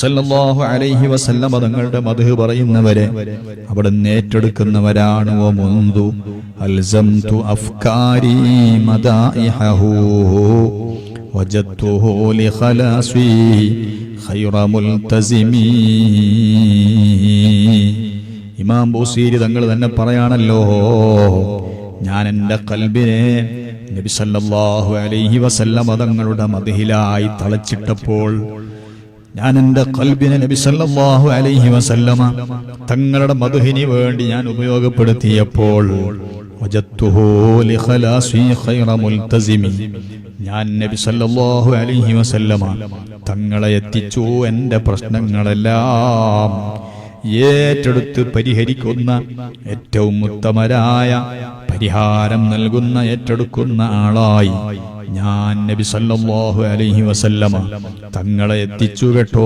സല്ലല്ലാഹു അലൈഹി വസല്ലം തങ്ങളുടെ മദ്ഹ് പറയുന്നവരെ അവിടുന്ന് ഏറ്റെടുക്കുന്നവരാണ്. വമുൻദു അൽസംതു അഫ്കാരി മദാഇഹഹു വജദ്തുഹു ലിഖലാസി ഖൈറ മുൽതസിമി. ഇമാം ബൂസീരി തങ്ങൾ തന്നെ പറയാണല്ലോ, ഞാൻ എൻ്റെ ഖൽബിനെ നബി സല്ലല്ലാഹു അലൈഹി വസല്ലം തങ്ങളുടെ മദ്ഹിലായി തളച്ചിട്ടപ്പോൾ, ഞാൻ എൻ്റെ ഖൽബിനെ നബി സല്ലല്ലാഹു അലൈഹി വസല്ലമ തങ്ങളുടെ മദ്ഹിന് വേണ്ടി ഞാൻ ഉപയോഗപ്പെടുത്തിയപ്പോൾ, വജദ്തുഹു ലിഖലാസി ഖൈറ മുൽതസിമി, ഞാൻ നബി സല്ലല്ലാഹു അലൈഹി വസല്ലമ തങ്ങളെ എത്തിച്ചു എൻ്റെ പ്രശ്നങ്ങളെല്ലാം ഏറ്റെടുത്ത് പരിഹരിക്കുന്ന ഏറ്റവും ഉത്തമരായ പരിഹാരം നൽകുന്ന ഏറ്റെടുക്കുന്ന ആളായി ഞാൻ നബി സല്ലല്ലാഹു അലൈഹി വസല്ലമ തങ്ങളെ എത്തിച്ചു കേട്ടോ.